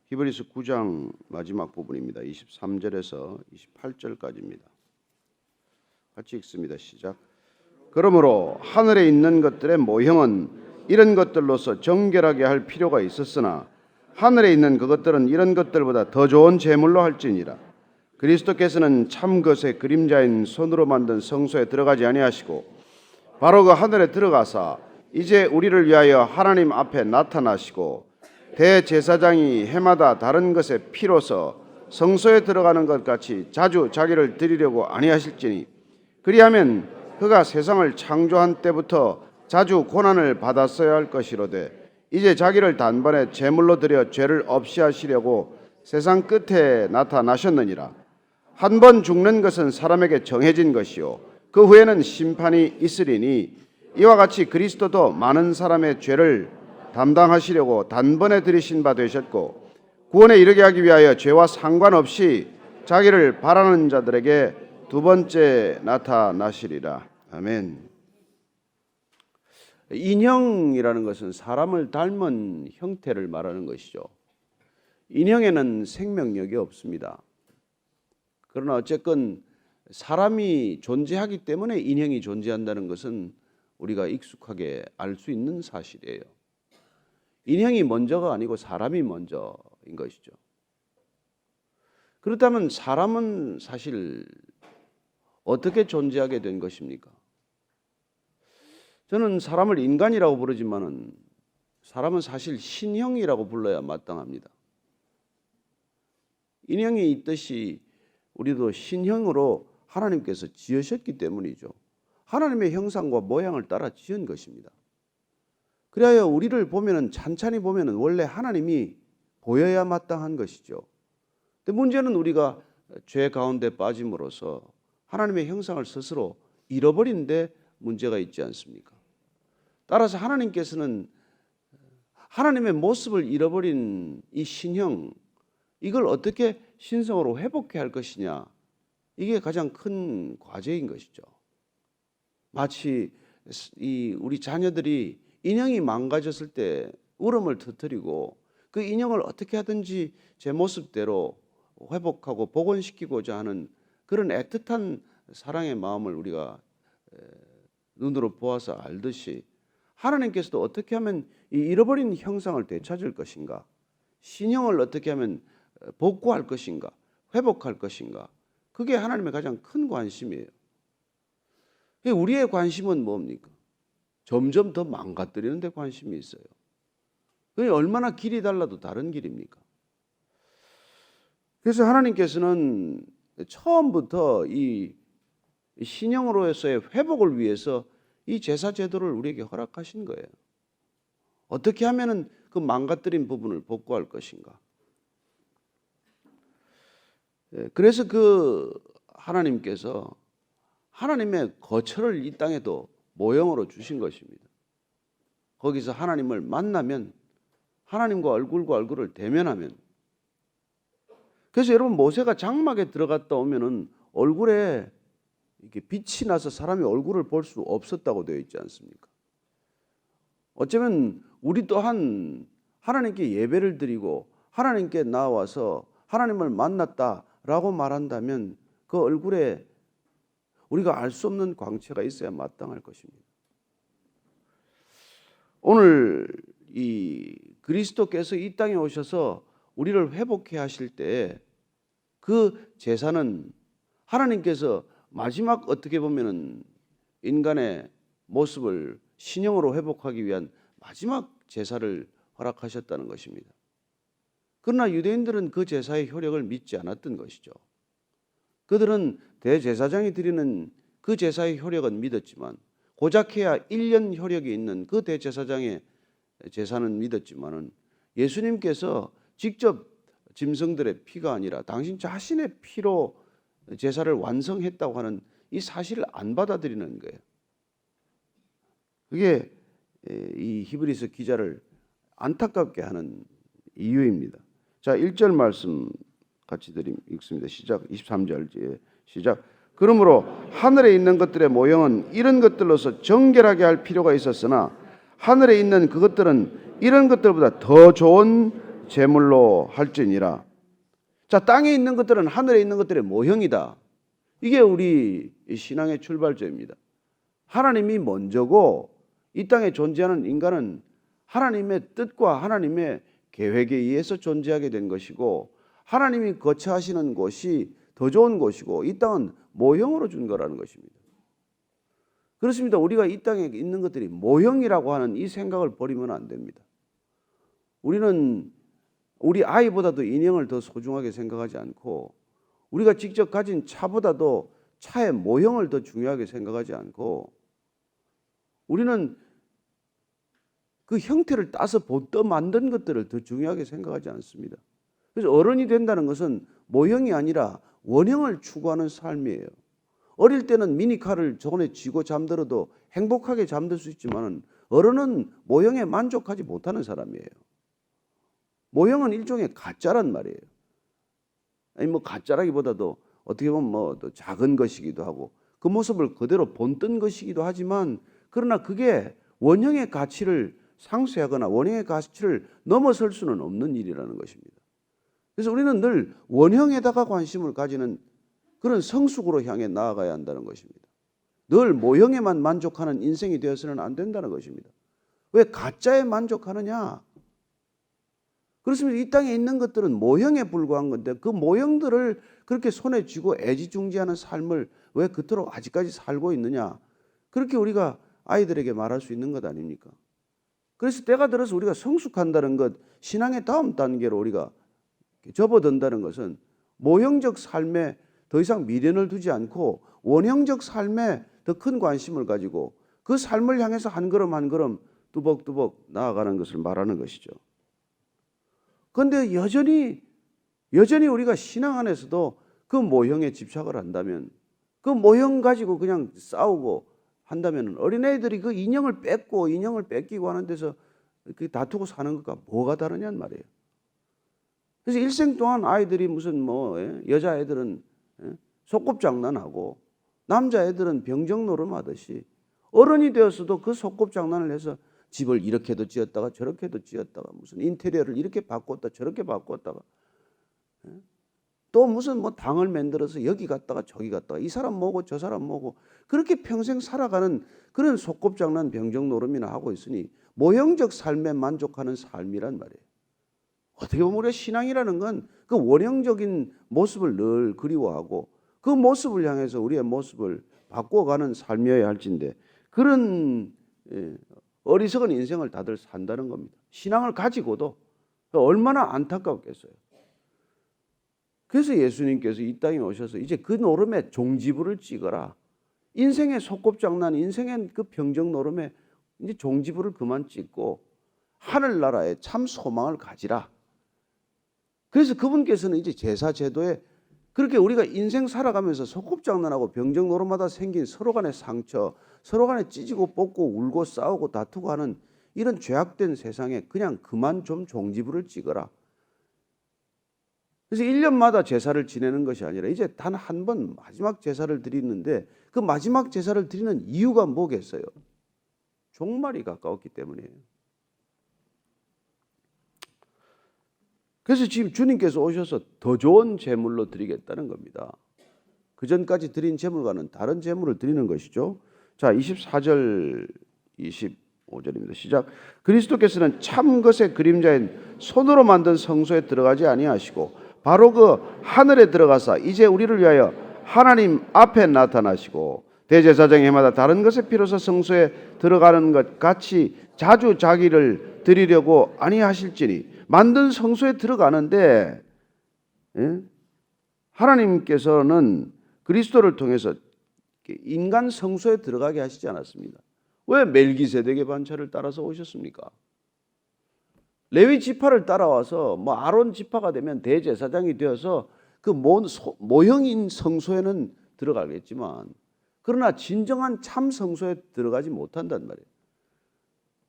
히브리서 9장 마지막 부분입니다. 23절에서 28절까지입니다. 같이 읽습니다. 시작. 그러므로 하늘에 있는 것들의 모형은 이런 것들로서 정결하게 할 필요가 있었으나 하늘에 있는 그것들은 이런 것들보다 더 좋은 제물로 할지니라. 그리스도께서는 참 것의 그림자인 손으로 만든 성소에 들어가지 아니하시고 바로 그 하늘에 들어가사 이제 우리를 위하여 하나님 앞에 나타나시고 대제사장이 해마다 다른 것의 피로서 성소에 들어가는 것 같이 자주 자기를 드리려고 아니하실지니 그리하면 그가 세상을 창조한 때부터 자주 고난을 받았어야 할 것이로되 이제 자기를 단번에 제물로 드려 죄를 없이 하시려고 세상 끝에 나타나셨느니라. 한 번 죽는 것은 사람에게 정해진 것이요 그 후에는 심판이 있으리니 이와 같이 그리스도도 많은 사람의 죄를 담당하시려고 단번에 들이신 바 되셨고 구원에 이르게 하기 위하여 죄와 상관없이 자기를 바라는 자들에게 두 번째 나타나시리라. 아멘. 인형이라는 것은 사람을 닮은 형태를 말하는 것이죠. 인형에는 생명력이 없습니다. 그러나 어쨌건 사람이 존재하기 때문에 인형이 존재한다는 것은 우리가 익숙하게 알 수 있는 사실이에요. 인형이 먼저가 아니고 사람이 먼저인 것이죠. 그렇다면 사람은 사실 어떻게 존재하게 된 것입니까? 저는 사람을 인간이라고 부르지만은 사람은 사실 신형이라고 불러야 마땅합니다. 인형이 있듯이 우리도 신형으로 하나님께서 지으셨기 때문이죠. 하나님의 형상과 모양을 따라 지은 것입니다. 그래야 우리를 보면은 찬찬히 보면은 원래 하나님이 보여야 마땅한 것이죠. 근데 문제는 우리가 죄 가운데 빠짐으로써 하나님의 형상을 스스로 잃어버린 데 문제가 있지 않습니까? 따라서 하나님께서는 하나님의 모습을 잃어버린 이 신형, 이걸 어떻게 신성으로 회복해야 할 것이냐, 이게 가장 큰 과제인 것이죠. 마치 우리 자녀들이 인형이 망가졌을 때 울음을 터뜨리고 그 인형을 어떻게 하든지 제 모습대로 회복하고 복원시키고자 하는 그런 애틋한 사랑의 마음을 우리가 눈으로 보아서 알듯이 하나님께서도 어떻게 하면 이 잃어버린 형상을 되찾을 것인가, 신형을 어떻게 하면 복구할 것인가, 회복할 것인가, 그게 하나님의 가장 큰 관심이에요. 우리의 관심은 뭡니까? 점점 더 망가뜨리는 데 관심이 있어요. 그게 얼마나 길이 달라도 다른 길입니까? 그래서 하나님께서는 처음부터 이 신형으로서의 회복을 위해서 이 제사 제도를 우리에게 허락하신 거예요. 어떻게 하면은 그 망가뜨린 부분을 복구할 것인가? 그래서 그 하나님께서 하나님의 거처를 이 땅에도 모형으로 주신 것입니다. 거기서 하나님을 만나면, 하나님과 얼굴과 얼굴을 대면하면, 그래서 여러분 모세가 장막에 들어갔다 오면은 얼굴에 이렇게 빛이 나서 사람이 얼굴을 볼 수 없었다고 되어 있지 않습니까? 어쩌면 우리 또한 하나님께 예배를 드리고 하나님께 나와서 하나님을 만났다라고 말한다면 그 얼굴에 우리가 알 수 없는 광채가 있어야 마땅할 것입니다. 오늘 이 그리스도께서 이 땅에 오셔서 우리를 회복해 하실 때 그 제사는 하나님께서 마지막 어떻게 보면은 인간의 모습을 신형으로 회복하기 위한 마지막 제사를 허락하셨다는 것입니다. 그러나 유대인들은 그 제사의 효력을 믿지 않았던 것이죠. 그들은 대제사장이 드리는 그 제사의 효력은 믿었지만, 고작해야 1년 효력이 있는 그 대제사장의 제사는 믿었지만은 예수님께서 직접 짐승들의 피가 아니라 당신 자신의 피로 제사를 완성했다고 하는 이 사실을 안 받아들이는 거예요. 그게 이 히브리서 기자를 안타깝게 하는 이유입니다. 자, 1절 말씀 같이 읽습니다. 시작. 23절 시작. 그러므로 하늘에 있는 것들의 모형은 이런 것들로서 정결하게 할 필요가 있었으나 하늘에 있는 그것들은 이런 것들보다 더 좋은 제물로 할지니라. 자, 땅에 있는 것들은 하늘에 있는 것들의 모형이다. 이게 우리 신앙의 출발점입니다. 하나님이 먼저고 이 땅에 존재하는 인간은 하나님의 뜻과 하나님의 계획에 의해서 존재하게 된 것이고 하나님이 거처하시는 곳이 더 좋은 곳이고 이 땅은 모형으로 준 거라는 것입니다. 그렇습니다. 우리가 이 땅에 있는 것들이 모형이라고 하는 이 생각을 버리면 안 됩니다. 우리는 우리 아이보다도 인형을 더 소중하게 생각하지 않고 우리가 직접 가진 차보다도 차의 모형을 더 중요하게 생각하지 않고 우리는 그 형태를 따서 본떠 만든 것들을 더 중요하게 생각하지 않습니다. 그래서 어른이 된다는 것은 모형이 아니라 원형을 추구하는 삶이에요. 어릴 때는 미니카를 손에 쥐고 잠들어도 행복하게 잠들 수 있지만 어른은 모형에 만족하지 못하는 사람이에요. 모형은 일종의 가짜란 말이에요. 아니 뭐 가짜라기보다도 어떻게 보면 뭐 더 작은 것이기도 하고 그 모습을 그대로 본뜬 것이기도 하지만 그러나 그게 원형의 가치를 상쇄하거나 원형의 가치를 넘어설 수는 없는 일이라는 것입니다. 그래서 우리는 늘 원형에다가 관심을 가지는 그런 성숙으로 향해 나아가야 한다는 것입니다. 늘 모형에만 만족하는 인생이 되어서는 안 된다는 것입니다. 왜 가짜에 만족하느냐? 그렇습니다. 이 땅에 있는 것들은 모형에 불과한 건데 그 모형들을 그렇게 손에 쥐고 애지중지하는 삶을 왜 그토록 아직까지 살고 있느냐? 그렇게 우리가 아이들에게 말할 수 있는 것 아닙니까? 그래서 때가 들어서 우리가 성숙한다는 것, 신앙의 다음 단계로 우리가 접어든다는 것은 모형적 삶에 더 이상 미련을 두지 않고 원형적 삶에 더 큰 관심을 가지고 그 삶을 향해서 한 걸음 한 걸음 뚜벅뚜벅 나아가는 것을 말하는 것이죠. 그런데 여전히 우리가 신앙 안에서도 그 모형에 집착을 한다면 그 모형 가지고 그냥 싸우고 한다면 어린애들이 그 인형을 뺏고 인형을 뺏기고 하는 데서 다투고 사는 것과 뭐가 다르냐는 말이에요. 그래서 일생 동안 아이들이 무슨 뭐 여자애들은 소꿉장난하고 남자애들은 병정 노름하듯이 어른이 되었어도 그 소꿉장난을 해서 집을 이렇게도 지었다가 저렇게도 지었다가 무슨 인테리어를 이렇게 바꿨다 저렇게 바꿨다가 또 무슨 뭐 당을 만들어서 여기 갔다가 저기 갔다가 이 사람 뭐고 저 사람 뭐고 그렇게 평생 살아가는 그런 소꿉장난 병정 노름이나 하고 있으니 모형적 삶에 만족하는 삶이란 말이에요. 어떻게 보면 우리가 신앙이라는 건 그 원형적인 모습을 늘 그리워하고 그 모습을 향해서 우리의 모습을 바꿔가는 삶이어야 할진데 그런 어리석은 인생을 다들 산다는 겁니다. 신앙을 가지고도 얼마나 안타깝겠어요. 그래서 예수님께서 이 땅에 오셔서 이제 그 노름에 종지부를 찍어라. 인생의 소꿉장난, 인생의 그 병정 노름에 이제 종지부를 그만 찍고 하늘나라에 참 소망을 가지라. 그래서 그분께서는 이제 제사 제도에 그렇게 우리가 인생 살아가면서 소꿉장난하고 병정 노름마다 생긴 서로 간의 상처, 서로 간에 찢고 뽑고 울고 싸우고 다투고 하는 이런 죄악된 세상에 그냥 그만 좀 종지부를 찍어라. 그래서 1년마다 제사를 지내는 것이 아니라 이제 단 한 번 마지막 제사를 드리는데 그 마지막 제사를 드리는 이유가 뭐겠어요? 종말이 가까웠기 때문이에요. 그래서 지금 주님께서 오셔서 더 좋은 제물로 드리겠다는 겁니다. 그 전까지 드린 제물과는 다른 제물을 드리는 것이죠. 자, 24절 25절입니다. 시작. 그리스도께서는 참 것의 그림자인 손으로 만든 성소에 들어가지 아니하시고 바로 그 하늘에 들어가사 이제 우리를 위하여 하나님 앞에 나타나시고 대제사장이 해마다 다른 것의 피로서 성소에 들어가는 것 같이 자주 자기를 드리려고 아니하실지니 만든 성소에 들어가는데 하나님께서는 그리스도를 통해서 인간 성소에 들어가게 하시지 않았습니다. 왜 멜기세덱의 반차를 따라서 오셨습니까? 레위 지파를 따라와서 뭐 아론 지파가 되면 대제사장이 되어서 그 모형인 성소에는 들어가겠지만 그러나 진정한 참 성소에 들어가지 못한단 말이에요.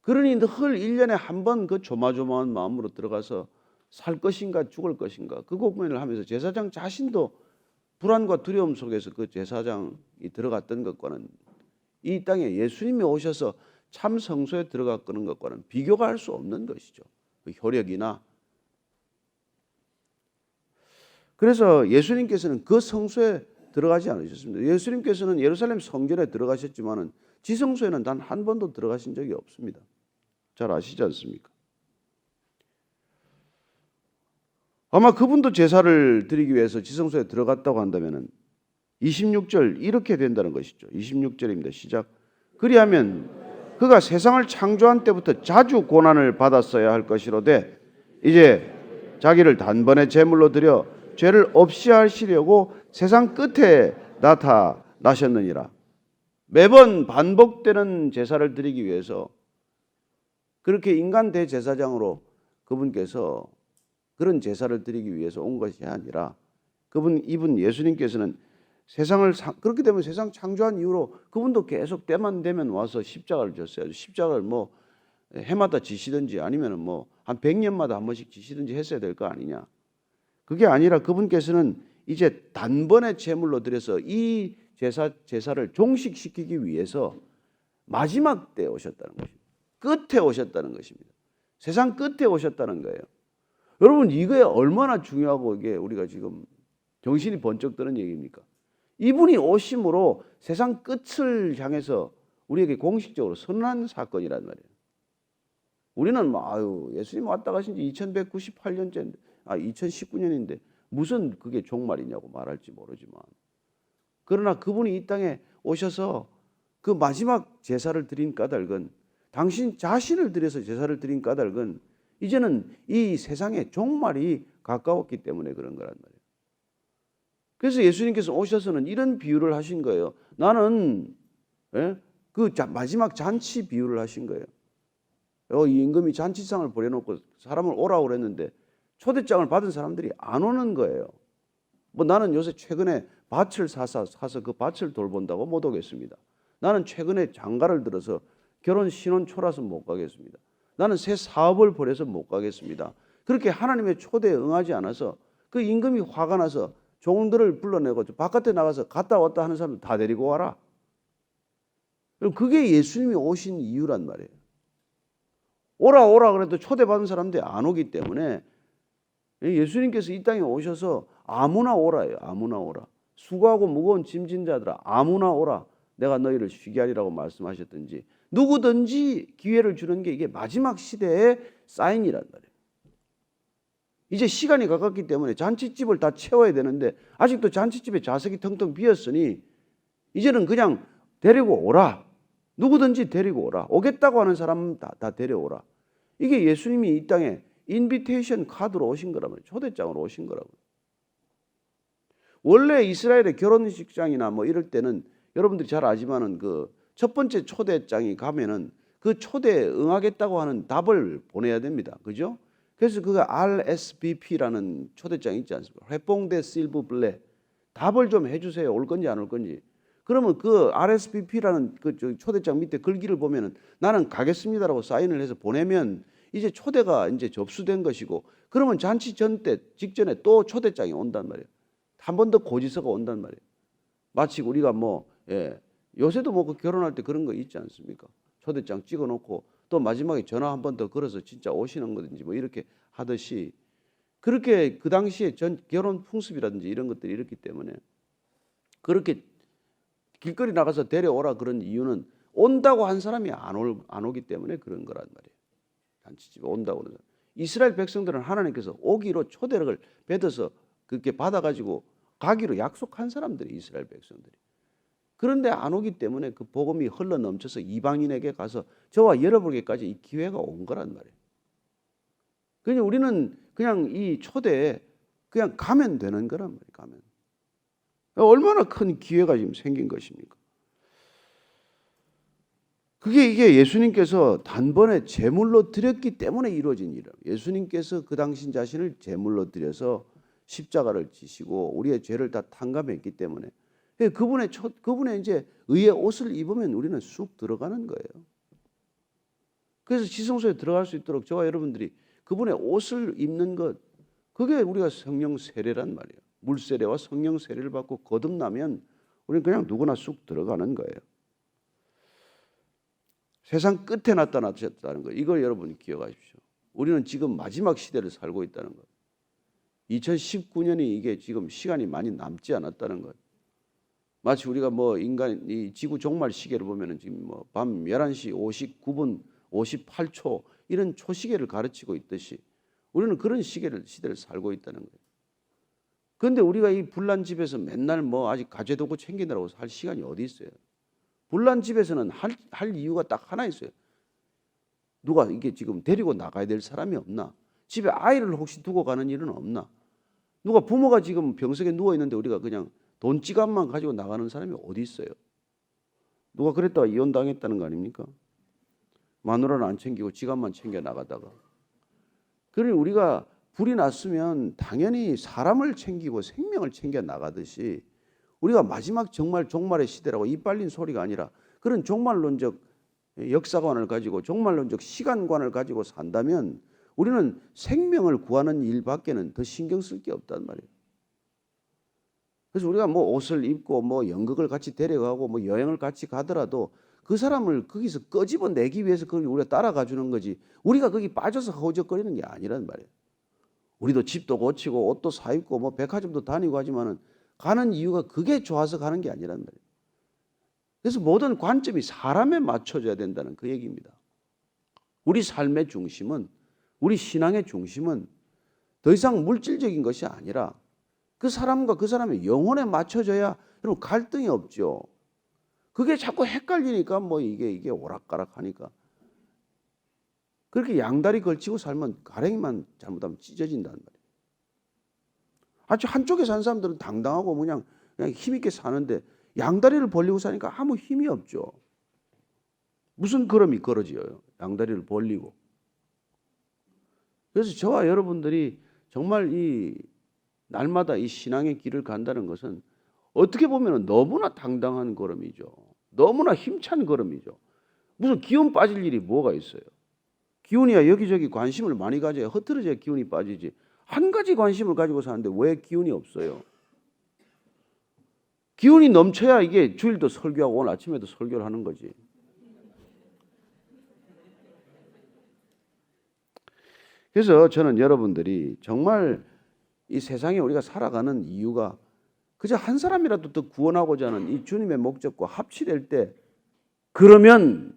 그러니 늘 1년에 한 번 그 조마조마한 마음으로 들어가서 살 것인가 죽을 것인가 그 고민을 하면서 제사장 자신도 불안과 두려움 속에서 그 제사장이 들어갔던 것과는 이 땅에 예수님이 오셔서 참 성소에 들어갔는 것과는 비교가 할 수 없는 것이죠. 그 효력이나 그래서 예수님께서는 그 성소에 들어가지 않으셨습니다. 예수님께서는 예루살렘 성전에 들어가셨지만은 지성소에는 단 한 번도 들어가신 적이 없습니다. 잘 아시지 않습니까? 아마 그분도 제사를 드리기 위해서 지성소에 들어갔다고 한다면은 26절 이렇게 된다는 것이죠. 26절입니다. 시작. 그리하면 그가 세상을 창조한 때부터 자주 고난을 받았어야 할 것이로되 이제 자기를 단번에 제물로 드려 죄를 없이 하시려고 세상 끝에 나타나셨느니라. 매번 반복되는 제사를 드리기 위해서 그렇게 인간 대제사장으로 그분께서 그런 제사를 드리기 위해서 온 것이 아니라 이분 예수님께서는 그렇게 되면 세상 창조한 이후로 그분도 계속 때만 되면 와서 십자가를 졌어요. 십자가를 뭐 해마다 지시든지 아니면은 뭐 한 100년마다 한 번씩 지시든지 했어야 될 거 아니냐. 그게 아니라 그분께서는 이제 단번에 제물로 드려서 이 제사를 종식시키기 위해서 마지막 때에 오셨다는 것입니다. 끝에 오셨다는 것입니다. 세상 끝에 오셨다는 거예요. 여러분 이게 얼마나 중요하고 이게 우리가 지금 정신이 번쩍 드는 얘기입니까? 이분이 오심으로 세상 끝을 향해서 우리에게 공식적으로 선언한 사건이란 말이에요. 우리는 예수님 왔다 가신 지 2198년째인데 2019년인데 무슨 그게 종말이냐고 말할지 모르지만 그러나 그분이 이 땅에 오셔서 그 마지막 제사를 드린 까닭은 당신 자신을 들여서 제사를 드린 까닭은 이제는 이 세상의 종말이 가까웠기 때문에 그런 거란 말이에요. 그래서 예수님께서 오셔서는 이런 비유를 하신 거예요. 나는 그 마지막 잔치 비유를 하신 거예요. 이 임금이 잔치상을 벌여놓고 사람을 오라고 그랬는데 초대장을 받은 사람들이 안 오는 거예요. 뭐 나는 요새 최근에 밭을 사서 그 밭을 돌본다고 못 오겠습니다. 나는 최근에 장가를 들어서 결혼 신혼 초라서 못 가겠습니다. 나는 새 사업을 벌여서 못 가겠습니다. 그렇게 하나님의 초대에 응하지 않아서 그 임금이 화가 나서 종들을 불러내고 바깥에 나가서 갔다 왔다 하는 사람들 다 데리고 와라. 그게 예수님이 오신 이유란 말이에요. 오라 그래도 초대받은 사람들이 안 오기 때문에 예수님께서 이 땅에 오셔서 아무나 오라예요. 아무나 오라. 수고하고 무거운 짐진 자들아 아무나 오라. 내가 너희를 쉬게 하리라고 말씀하셨든지 누구든지 기회를 주는 게 이게 마지막 시대의 사인이란 말이에요. 이제 시간이 가깝기 때문에 잔치집을 다 채워야 되는데 아직도 잔치집에 좌석이 텅텅 비었으니 이제는 그냥 데리고 오라. 누구든지 데리고 오라. 오겠다고 하는 사람 다 데려오라. 이게 예수님이 이 땅에 인비테이션 카드로 오신 거라면 초대장으로 오신 거라고요. 원래 이스라엘의 결혼식장이나 뭐 이럴 때는 여러분들이 잘 아지만은 그 첫 번째 초대장이 가면은 그 초대에 응하겠다고 하는 답을 보내야 됩니다. 그죠? 그래서 그가 RSVP라는 초대장이 있지 않습니까? 회뽕데 실브 블레. 답을 좀 해주세요. 올 건지 안 올 건지. 그러면 그 RSVP라는 그 초대장 밑에 글귀를 보면은 나는 가겠습니다라고 사인을 해서 보내면 이제 초대가 이제 접수된 것이고 그러면 잔치 직전에 또 초대장이 온단 말이에요. 한 번 더 고지서가 온단 말이에요. 마치 우리가 요새도 뭐 결혼할 때 그런 거 있지 않습니까? 초대장 찍어놓고 또 마지막에 전화 한 번 더 걸어서 진짜 오시는 거든지 뭐 이렇게 하듯이 그렇게 그 당시에 결혼 풍습이라든지 이런 것들이 이렇기 때문에 그렇게 길거리 나가서 데려오라 그런 이유는 온다고 한 사람이 안 오기 때문에 그런 거란 말이에요. 잔치집에 온다고 그러죠. 이스라엘 백성들은 하나님께서 오기로 초대를 받아서 그렇게 받아가지고 가기로 약속한 사람들이 이스라엘 백성들이. 그런데 안 오기 때문에 그 복음이 흘러 넘쳐서 이방인에게 가서 저와 여러분에게까지 이 기회가 온 거란 말이에요. 그냥 우리는 그냥 이 초대에 그냥 가면 되는 거란 말이에요. 가면. 얼마나 큰 기회가 지금 생긴 것입니까? 이게 예수님께서 단번에 제물로 드렸기 때문에 이루어진 일이에요. 예수님께서 그 당신 자신을 제물로 드려서 십자가를 지시고 우리의 죄를 다 탕감했기 때문에 그분의 이제 의의 옷을 입으면 우리는 쑥 들어가는 거예요. 그래서 지성소에 들어갈 수 있도록 저와 여러분들이 그분의 옷을 입는 것, 그게 우리가 성령 세례란 말이에요. 물 세례와 성령 세례를 받고 거듭나면 우리는 그냥 누구나 쑥 들어가는 거예요. 세상 끝에 나타나셨다는 거, 이걸 여러분이 기억하십시오. 우리는 지금 마지막 시대를 살고 있다는 것. 2019년이 이게 지금 시간이 많이 남지 않았다는 거예요. 마치 우리가 뭐 인간 이 지구 종말 시계를 보면은 지금 뭐 밤 11시 59분 58초 이런 초시계를 가르치고 있듯이 우리는 그런 시대를 살고 있다는 거예요. 그런데 우리가 이 불난 집에서 맨날 뭐 아직 가재도구 챙기느라고 살 시간이 어디 있어요? 불난 집에서는 할 이유가 딱 하나 있어요. 누가 이게 지금 데리고 나가야 될 사람이 없나? 집에 아이를 혹시 두고 가는 일은 없나? 누가 부모가 지금 병석에 누워 있는데 우리가 그냥 돈 지갑만 가지고 나가는 사람이 어디 있어요? 누가 그랬다가 이혼당했다는 거 아닙니까? 마누라는 안 챙기고 지갑만 챙겨 나가다가. 그러니 우리가 불이 났으면 당연히 사람을 챙기고 생명을 챙겨 나가듯이 우리가 마지막 정말 종말의 시대라고 이빨린 소리가 아니라 그런 종말론적 역사관을 가지고 종말론적 시간관을 가지고 산다면 우리는 생명을 구하는 일밖에는 더 신경 쓸 게 없단 말이에요. 그래서 우리가 뭐 옷을 입고 뭐 연극을 같이 데려가고 뭐 여행을 같이 가더라도 그 사람을 거기서 끄집어내기 위해서 그걸 우리가 따라가 주는 거지 우리가 거기 빠져서 허우적거리는 게 아니란 말이에요. 우리도 집도 고치고 옷도 사 입고 뭐 백화점도 다니고 하지만은 가는 이유가 그게 좋아서 가는 게 아니란 말이에요. 그래서 모든 관점이 사람에 맞춰져야 된다는 그 얘기입니다. 우리 삶의 중심은 우리 신앙의 중심은 더 이상 물질적인 것이 아니라 그 사람과 그 사람의 영혼에 맞춰져야 여러분 갈등이 없죠. 그게 자꾸 헷갈리니까 뭐 이게 오락가락하니까 그렇게 양다리 걸치고 살면 가랭이만 잘못하면 찢어진다는 말이에요. 아주 한쪽에 산 사람들은 당당하고 그냥 힘있게 사는데 양다리를 벌리고 사니까 아무 힘이 없죠. 무슨 걸음이 걸어져요. 양다리를 벌리고. 그래서 저와 여러분들이 정말 이 날마다 이 신앙의 길을 간다는 것은 어떻게 보면 너무나 당당한 걸음이죠. 너무나 힘찬 걸음이죠. 무슨 기운 빠질 일이 뭐가 있어요. 기운이야 여기저기 관심을 많이 가져야 흐트러져야 기운이 빠지지. 한 가지 관심을 가지고 사는데 왜 기운이 없어요? 기운이 넘쳐야 이게 주일도 설교하고 오늘 아침에도 설교를 하는 거지. 그래서 저는 여러분들이 정말 이 세상에 우리가 살아가는 이유가 그저 한 사람이라도 더 구원하고자 하는 이 주님의 목적과 합치될 때 그러면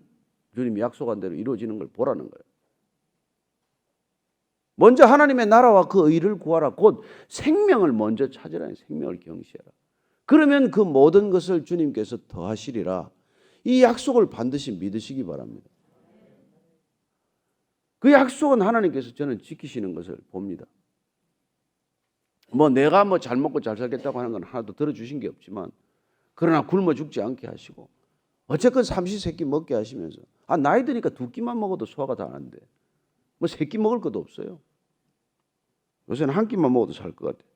주님이 약속한 대로 이루어지는 걸 보라는 거예요. 먼저 하나님의 나라와 그 의를 구하라. 곧 생명을 먼저 찾으라니 생명을 경시하라. 그러면 그 모든 것을 주님께서 더하시리라. 이 약속을 반드시 믿으시기 바랍니다. 그 약속은 하나님께서 저는 지키시는 것을 봅니다. 뭐 내가 뭐 잘 먹고 잘 살겠다고 하는 건 하나도 들어주신 게 없지만 그러나 굶어 죽지 않게 하시고 어쨌건 삼시세끼 먹게 하시면서 나이 드니까 두 끼만 먹어도 소화가 다 안 돼. 뭐 세 끼 먹을 것도 없어요. 요새는 한 끼만 먹어도 살 것 같아.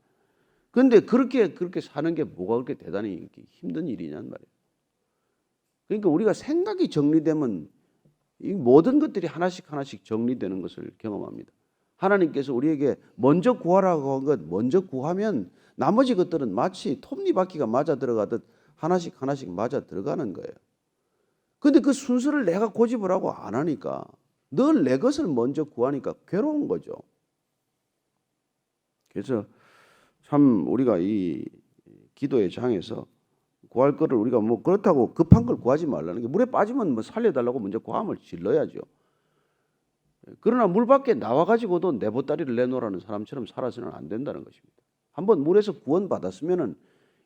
그런데 그렇게 사는 게 뭐가 그렇게 대단히 힘든 일이냔 말이에요. 그러니까 우리가 생각이 정리되면 이 모든 것들이 하나씩 정리되는 것을 경험합니다. 하나님께서 우리에게 먼저 구하라고 한 것 먼저 구하면 나머지 것들은 마치 톱니바퀴가 맞아 들어가듯 하나씩 맞아 들어가는 거예요. 그런데 그 순서를 내가 고집을 하고 안 하니까 늘 내 것을 먼저 구하니까 괴로운 거죠. 그래서 참 우리가 이 기도의 장에서 구할 거를 우리가 뭐 그렇다고 급한 걸 구하지 말라는 게 물에 빠지면 뭐 살려달라고 먼저 고함을 질러야죠. 그러나 물 밖에 나와가지고도 내 보따리를 내놓으라는 사람처럼 살아서는 안 된다는 것입니다. 한번 물에서 구원받았으면은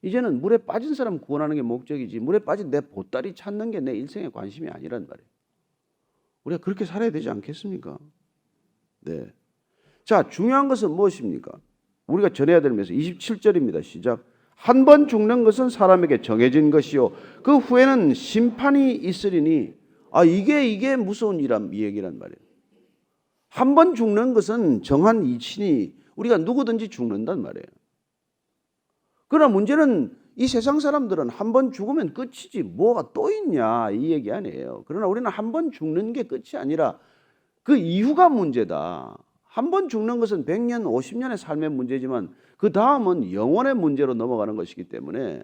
이제는 물에 빠진 사람 구원하는 게 목적이지 물에 빠진 내 보따리 찾는 게 내 일생의 관심이 아니란 말이에요. 우리가 그렇게 살아야 되지 않겠습니까? 네. 자, 중요한 것은 무엇입니까? 우리가 전해야 될 메시지 27절입니다. 시작. 한 번 죽는 것은 사람에게 정해진 것이요 그 후에는 심판이 있으리니 이게 무서운 이 얘기란 말이에요. 한 번 죽는 것은 정한 이치니 우리가 누구든지 죽는단 말이에요. 그러나 문제는 이 세상 사람들은 한 번 죽으면 끝이지 뭐가 또 있냐 이 얘기 아니에요. 그러나 우리는 한 번 죽는 게 끝이 아니라 그 이후가 문제다. 한 번 죽는 것은 100년, 50년의 삶의 문제지만 그 다음은 영원의 문제로 넘어가는 것이기 때문에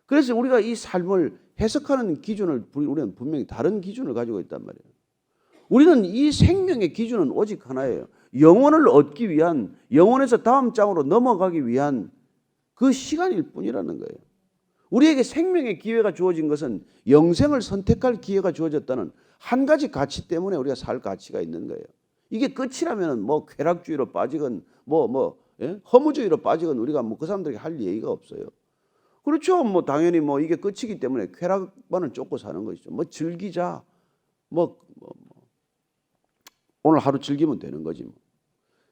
그래서 우리가 이 삶을 해석하는 기준을 우리는 분명히 다른 기준을 가지고 있단 말이에요. 우리는 이 생명의 기준은 오직 하나예요. 영혼을 얻기 위한, 영혼에서 다음 장으로 넘어가기 위한 그 시간일 뿐이라는 거예요. 우리에게 생명의 기회가 주어진 것은 영생을 선택할 기회가 주어졌다는 한 가지 가치 때문에 우리가 살 가치가 있는 거예요. 이게 끝이라면 뭐 쾌락주의로 빠지건 허무주의로 빠지건 우리가 뭐 그 사람들에게 할 얘기가 없어요. 그렇죠. 뭐 당연히 뭐 이게 끝이기 때문에 쾌락만은 쫓고 사는 것이죠. 뭐 즐기자. 오늘 하루 즐기면 되는 거지 뭐.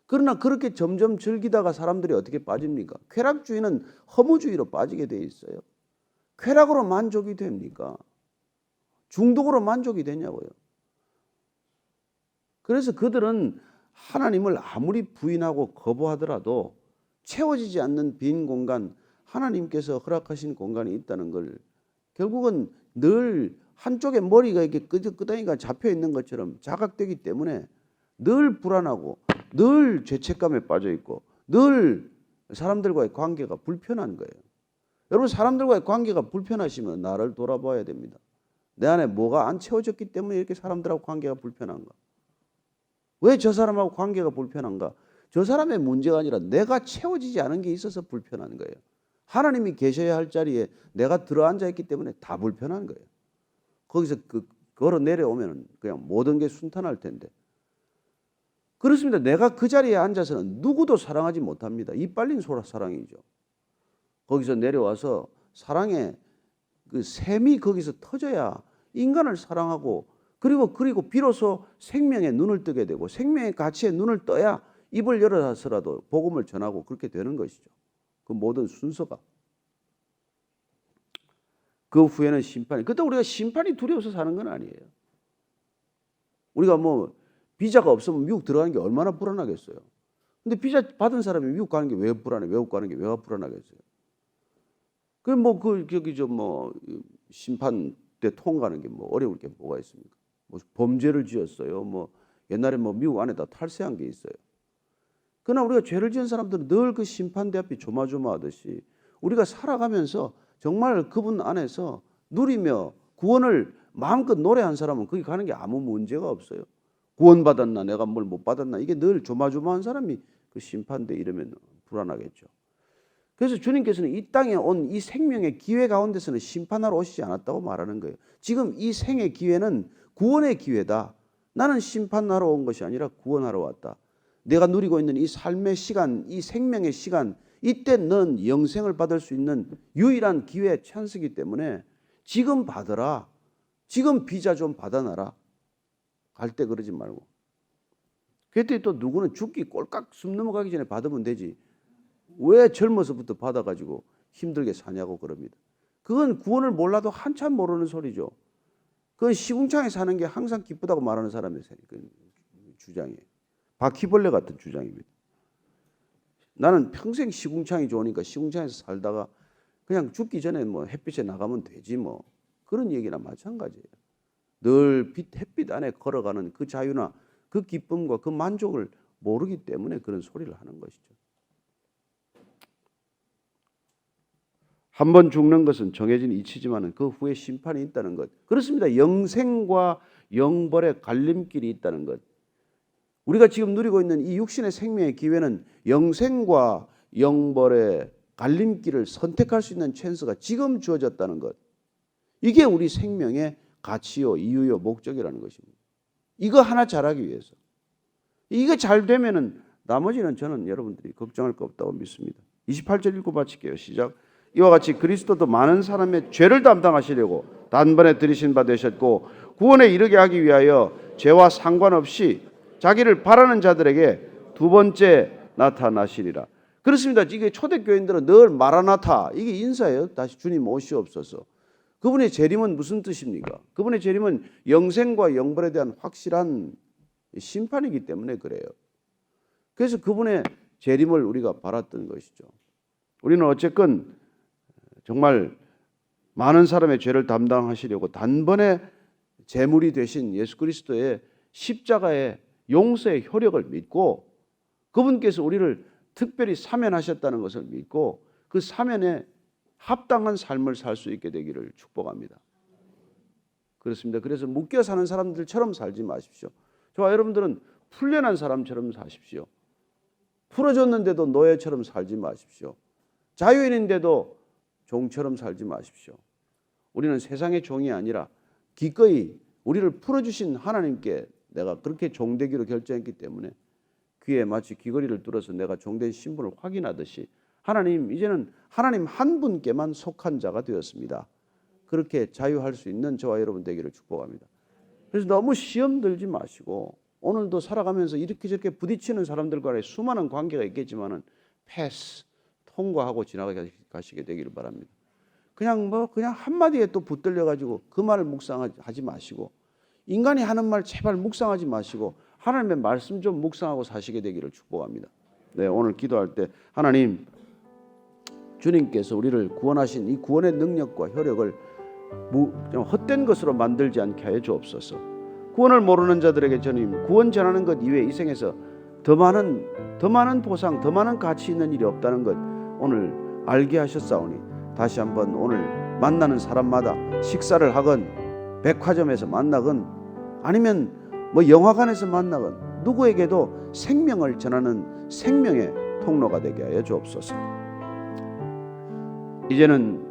그러나 그렇게 점점 즐기다가 사람들이 어떻게 빠집니까? 쾌락주의는 허무주의로 빠지게 돼 있어요. 쾌락으로 만족이 됩니까? 중독으로 만족이 되냐고요. 그래서 그들은 하나님을 아무리 부인하고 거부하더라도 채워지지 않는 빈 공간, 하나님께서 허락하신 공간이 있다는 걸 결국은 늘 한쪽에 머리가 이렇게 끄덕끄덕이가 잡혀 있는 것처럼 자각되기 때문에 늘 불안하고 늘 죄책감에 빠져 있고 늘 사람들과의 관계가 불편한 거예요. 여러분, 사람들과의 관계가 불편하시면 나를 돌아봐야 됩니다. 내 안에 뭐가 안 채워졌기 때문에 이렇게 사람들하고 관계가 불편한가? 왜 저 사람하고 관계가 불편한가? 저 사람의 문제가 아니라 내가 채워지지 않은 게 있어서 불편한 거예요. 하나님이 계셔야 할 자리에 내가 들어앉아 있기 때문에 다 불편한 거예요. 거기서 걸어 내려오면 그냥 모든 게 순탄할 텐데. 그렇습니다. 내가 그 자리에 앉아서는 누구도 사랑하지 못합니다. 이 빨린 사랑이죠. 거기서 내려와서 사랑의 그 샘이 거기서 터져야 인간을 사랑하고 그리고 비로소 생명에 눈을 뜨게 되고 생명의 가치에 눈을 떠야 입을 열어서라도 복음을 전하고 그렇게 되는 것이죠. 그 모든 순서가. 그 후에는 심판이. 그때 우리가 심판이 두려워서 사는 건 아니에요. 우리가 뭐 비자가 없으면 미국 들어가는 게 얼마나 불안하겠어요. 근데 비자 받은 사람이 미국 가는 게 왜 불안해? 외국 가는 게 왜 불안하겠어요? 심판 때 통과하는 게 뭐 어려울 게 뭐가 있습니까? 뭐 범죄를 지었어요. 뭐 옛날에 뭐 미국 안에다 탈세한 게 있어요. 그러나 우리가 죄를 지은 사람들은 늘 그 심판대 앞이 조마조마하듯이 우리가 살아가면서 정말 그분 안에서 누리며 구원을 마음껏 노래한 사람은 거기 가는 게 아무 문제가 없어요. 구원받았나 내가 뭘 못 받았나 이게 늘 조마조마한 사람이 그 심판대 이러면 불안하겠죠. 그래서 주님께서는 이 땅에 온 이 생명의 기회 가운데서는 심판하러 오시지 않았다고 말하는 거예요. 지금 이 생의 기회는 구원의 기회다. 나는 심판하러 온 것이 아니라 구원하러 왔다. 내가 누리고 있는 이 삶의 시간, 이 생명의 시간, 이때 넌 영생을 받을 수 있는 유일한 기회 찬스이기 때문에 지금 받으라. 지금 비자 좀 받아놔라. 갈 때 그러지 말고. 그때 또 누구는 죽기 꼴깍 숨 넘어가기 전에 받으면 되지. 왜 젊어서부터 받아가지고 힘들게 사냐고 그럽니다. 그건 구원을 몰라도 한참 모르는 소리죠. 그건 시궁창에 사는 게 항상 기쁘다고 말하는 사람의 주장이에요. 바퀴벌레 같은 주장입니다. 나는 평생 시궁창이 좋으니까 시궁창에서 살다가 그냥 죽기 전에 뭐 햇빛에 나가면 되지 뭐. 그런 얘기나 마찬가지예요. 늘 햇빛 안에 걸어가는 그 자유나 그 기쁨과 그 만족을 모르기 때문에 그런 소리를 하는 것이죠. 한 번 죽는 것은 정해진 이치지만 그 후에 심판이 있다는 것. 그렇습니다. 영생과 영벌의 갈림길이 있다는 것. 우리가 지금 누리고 있는 이 육신의 생명의 기회는 영생과 영벌의 갈림길을 선택할 수 있는 찬스가 지금 주어졌다는 것. 이게 우리 생명의 가치요, 이유요, 목적이라는 것입니다. 이거 하나 잘하기 위해서. 이거 잘 되면은 나머지는 저는 여러분들이 걱정할 거 없다고 믿습니다. 28절 읽고 마칠게요. 시작. 이와 같이 그리스도도 많은 사람의 죄를 담당하시려고 단번에 들이신 바 되셨고 구원에 이르게 하기 위하여 죄와 상관없이 자기를 바라는 자들에게 두 번째 나타나시리라. 그렇습니다. 이게 초대교인들은 늘 마라나타 이게 인사예요. 다시 주님 오시옵소서. 그분의 재림은 무슨 뜻입니까? 그분의 재림은 영생과 영벌에 대한 확실한 심판이기 때문에 그래요. 그래서 그분의 재림을 우리가 바랐던 것이죠. 우리는 어쨌건 정말 많은 사람의 죄를 담당하시려고 단번에 제물이 되신 예수 그리스도의 십자가의 용서의 효력을 믿고 그분께서 우리를 특별히 사면하셨다는 것을 믿고 그 사면에 합당한 삶을 살 수 있게 되기를 축복합니다. 그렇습니다. 그래서 묶여 사는 사람들처럼 살지 마십시오. 저와 여러분들은 풀려난 사람처럼 사십시오. 풀어줬는데도 노예처럼 살지 마십시오. 자유인인데도 종처럼 살지 마십시오. 우리는 세상의 종이 아니라 기꺼이 우리를 풀어주신 하나님께 내가 그렇게 종되기로 결정했기 때문에 귀에 마치 귀걸이를 뚫어서 내가 종된 신분을 확인하듯이 하나님, 이제는 하나님 한 분께만 속한 자가 되었습니다. 그렇게 자유할 수 있는 저와 여러분 되기를 축복합니다. 그래서 너무 시험 들지 마시고 오늘도 살아가면서 이렇게 저렇게 부딪히는 사람들과의 수많은 관계가 있겠지만은 패스, 통과하고 지나가시게 되기를 바랍니다. 그냥 한마디에 또 붙들려 가지고 그 말을 묵상하지 마시고 인간이 하는 말 제발 묵상하지 마시고 하나님의 말씀 좀 묵상하고 사시게 되기를 축복합니다. 네, 오늘 기도할 때 하나님, 주님께서 우리를 구원하신 이 구원의 능력과 효력을 헛된 것으로 만들지 않게 하여 주옵소서. 구원을 모르는 자들에게 주님, 구원 전하는 것 이외에 이 생에서 더 많은 보상, 더 많은 가치 있는 일이 없다는 것 오늘 알게 하셨사오니 다시 한번 오늘 만나는 사람마다 식사를 하건 백화점에서 만나건 아니면 영화관에서 만나건 누구에게도 생명을 전하는 생명의 통로가 되게 하여 주옵소서. 이제는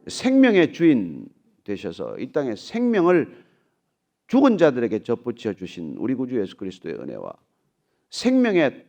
생명의 주인 되셔서 이 땅에 생명을 죽은 자들에게 접붙여 주신 우리 구주 예수 그리스도의 은혜와 생명의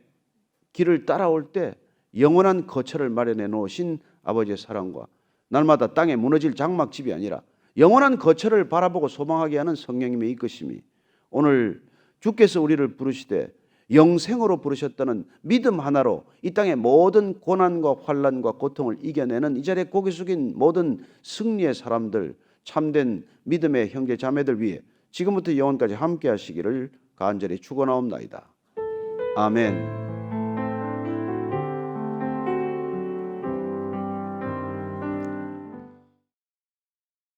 길을 따라올 때 영원한 거처를 마련해 놓으신 아버지의 사랑과 날마다 땅에 무너질 장막집이 아니라 영원한 거처를 바라보고 소망하게 하는 성령님의 이끄심이 오늘 주께서 우리를 부르시되 영생으로 부르셨다는 믿음 하나로 이 땅의 모든 고난과 환난과 고통을 이겨내는 이 자리에 고개 숙인 모든 승리의 사람들, 참된 믿음의 형제 자매들 위해 지금부터 영원까지 함께 하시기를 간절히 축원하옵나이다. 아멘.